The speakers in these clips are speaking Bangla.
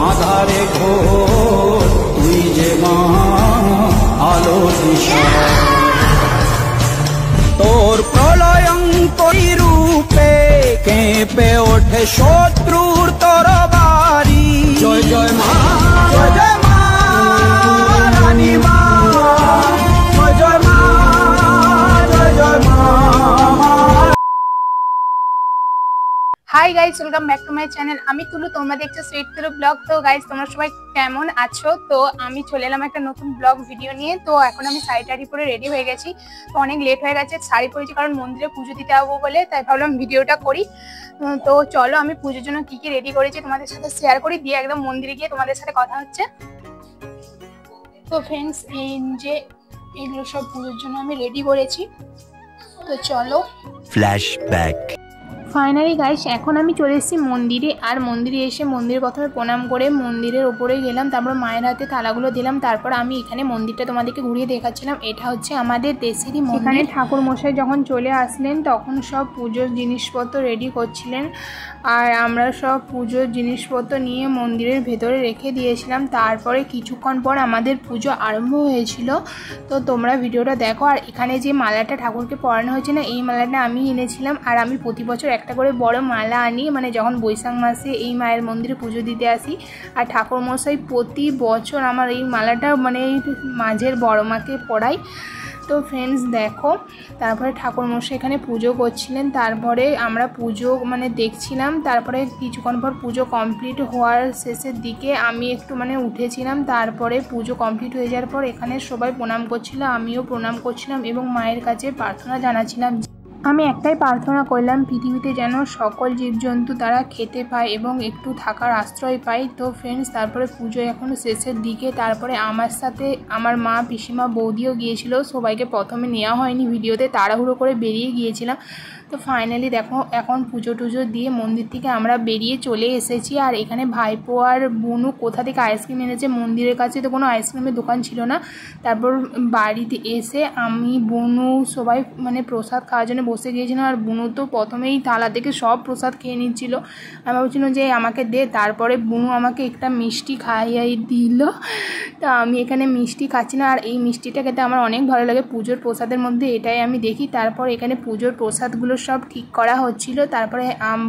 আধারে ঘোর তুই যে মা আলো দিশা, তোর প্রলয়ঙ্করী রূপে কেঁপে ওঠে শত্রুর তরবারি। জয় জয় মা, জয় জয় মা রানী মা, জয় জয় মা, জয় জয় মা। Hi guys, welcome back to my channel. আমি তুলু, তোমরা দেখছো সুইট তুলু ব্লগ। তো গাইস, তোমরা সবাই কেমন আছো? তো আমি চলে এলাম একটা নতুন ব্লগ ভিডিও নিয়ে। তো এখন আমি শাড়ি টাড়ি পরে রেডি হয়ে গেছি। তো অনেক লেট হয়ে গেছে, শাড়ি পরেছি কারণ মন্দিরে পুজো দিতে যাবো বলে, তাই ভাবলাম ভিডিওটা করি। তো চলো আমি পুজোর জন্য কি কি রেডি করেছি তোমাদের সাথে শেয়ার করি, দিয়ে একদম মন্দিরে গিয়ে তোমাদের সাথে কথা হচ্ছে। তো ফ্রেন্ডস, এই যে এগুলো সব পুজোর জন্য আমি রেডি করেছি। তো চলো ফ্ল্যাশব্যাক। ফাইনালি গাইস, এখন আমি চলে এসেছি মন্দিরে। আর মন্দিরে এসে মন্দিরে প্রথমে প্রণাম করে মন্দিরের ওপরে গেলাম, তারপর মায়ের হাতে থালাগুলো দিলাম। তারপর আমি এখানে মন্দিরটা তোমাদেরকে ঘুরিয়ে দেখাচ্ছিলাম। এটা হচ্ছে আমাদের দেশেরই মন্দির। এখানে ঠাকুর মশাই যখন চলে আসলেন তখন সব পুজোর জিনিসপত্র রেডি করছিলেন, আর আমরা সব পুজোর জিনিসপত্র নিয়ে মন্দিরের ভেতরে রেখে দিয়েছিলাম। তারপরে কিছুক্ষণ পর আমাদের পুজো আরম্ভ হয়েছিল। তো তোমরা ভিডিওটা দেখো। আর এখানে যে মালাটা ঠাকুরকে পরানো হয়েছে না, এই মালাটা আমি এনেছিলাম। আর আমি প্রতি বছর একটা করে বড় মালা আনি, মানে যখন বৈশাখ মাসে এই মায়ের মন্দিরে পুজো দিতে আসি। আর ঠাকুর মশাই প্রতি বছর আমার এই মালাটা মানে এই মাঝের বড় মাকে পরাই। তো ফ্রেন্ডস দেখো, তারপরে ঠাকুর মশাই এখানে পুজো করছিলেন। তারপরে আমরা পুজো মানে দেখছিলাম। তারপরে কিছুক্ষণ পর পুজো কমপ্লিট হওয়ার শেষের দিকে আমি একটু মানে উঠেছিলাম। তারপরে পুজো কমপ্লিট হয়ে যাওয়ার পর এখানে সবাই প্রণাম করছিল, আমিও প্রণাম করছিলাম এবং মায়ের কাছে প্রার্থনা জানাচ্ছিলাম। আমি একটাই প্রার্থনা করলাম, পৃথিবীতে যেন সকল জীবজন্তু তারা খেতে পায় এবং একটু থাকার আশ্রয় পায়। তো ফ্রেন্ডস, তারপরে পুজো এখন শেষের দিকে। তারপরে আমার সাথে আমার মা, পিসিমা, বৌদিও গিয়েছিল। সবাইকে প্রথমে নেওয়া হয়নি ভিডিওতে, তাড়াহুড়ো করে বেরিয়ে গিয়েছিলাম। তো ফাইনালি দেখো, এখন পুজো টুজো দিয়ে মন্দির থেকে আমরা বেরিয়ে চলে এসেছি। আর এখানে ভাইপো আর বুনু কোথা থেকে আইসক্রিম এনেছে, মন্দিরের কাছে তো কোনো আইসক্রিমের দোকান ছিল না। তারপর বাড়িতে এসে আমি, বুনু সবাই মানে প্রসাদ খাওয়ার জন্য বসে গিয়েছিলাম। আর বুনু তো প্রথমেই থালা থেকে সব প্রসাদ খেয়ে নিচ্ছিল। আমি ভাবছিলাম যে আমাকে দে। তারপরে বুনু আমাকে একটা মিষ্টি খাইয়ে দিল। তো আমি এখানে মিষ্টি খাচ্ছি না। আর এই মিষ্টিটা খেতে আমার অনেক ভালো লাগে, পুজোর প্রসাদের মধ্যে এটাই আমি দেখি। তারপর এখানে পুজোর প্রসাদগুলো সব ঠিক করা হচ্ছিল। তারপরে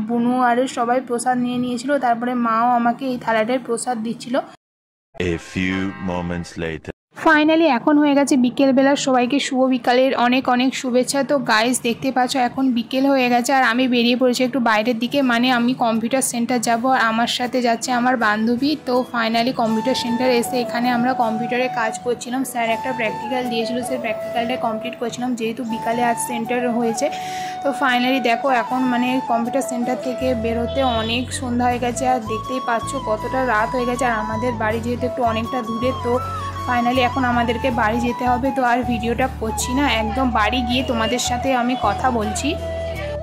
বুনু আর সবাই প্রসাদ নিয়ে নিয়েছিল। তারপরে মাও আমাকে এই থালাটার প্রসাদ দিচ্ছিল। A few moments later. Finally এখন হয়ে গেছে বিকেলবেলা। সবাইকে শুভ বিকালের অনেক অনেক শুভেচ্ছা। তো গাইস দেখতে পাচ্ছ এখন বিকেল হয়ে গেছে আর আমি বেরিয়ে পড়েছি একটু বাইরের দিকে, মানে আমি কম্পিউটার সেন্টার যাব। আর আমার সাথে যাচ্ছে আমার বান্ধবী। তো ফাইনালি কম্পিউটার সেন্টার এসে এখানে আমরা কম্পিউটারে কাজ করছিলাম। স্যার একটা প্র্যাকটিক্যাল দিয়েছিল, সেই প্র্যাকটিক্যালটা কমপ্লিট করছিলাম যেহেতু বিকালে আজ সেন্টার হয়েছে। তো ফাইনালি দেখো, এখন মানে কম্পিউটার সেন্টার থেকে বেরোতে অনেক সন্ধ্যা হয়ে গেছে। আর দেখতেই পাচ্ছ কতটা রাত হয়ে গেছে। আর আমাদের বাড়ি যেহেতু একটু অনেকটা দূরে, তো ফাইনালি এখন আমাদেরকে বাড়ি যেতে হবে। তো আর ভিডিওটা করছি না, একদম বাড়ি গিয়ে তোমাদের সাথে আমি কথা বলছি।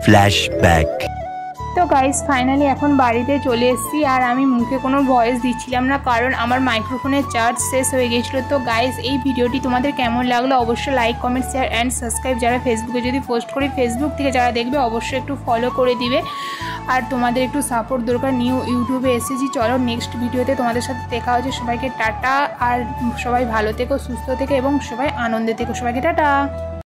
ফ্ল্যাশব্যাক। তো গাইস ফাইনালি এখন বাড়িতে চলে এসেছি। আর আমি মুখে কোনো ভয়েস দিচ্ছিলাম না কারণ আমার মাইক্রোফোনের চার্জ শেষ হয়ে গিয়েছিলো। তো গাইস, এই ভিডিওটি তোমাদের কেমন লাগলো অবশ্যই like, comment, share and subscribe. যারা ফেসবুকে যদি পোস্ট করি, ফেসবুক থেকে যারা দেখবে অবশ্যই একটু ফলো করে দিবে। আর তোমাদের একটু সাপোর্ট দরকার। নিউ ইউটিউবে এসেছি। চলো নেক্সট ভিডিওতে তোমাদের সাথে দেখা হচ্ছে। সবাইকে টাটা। আর সবাই ভালো থেকো, সুস্থ থেকো এবং সবাই আনন্দে থেকো। সবাইকে টাটা।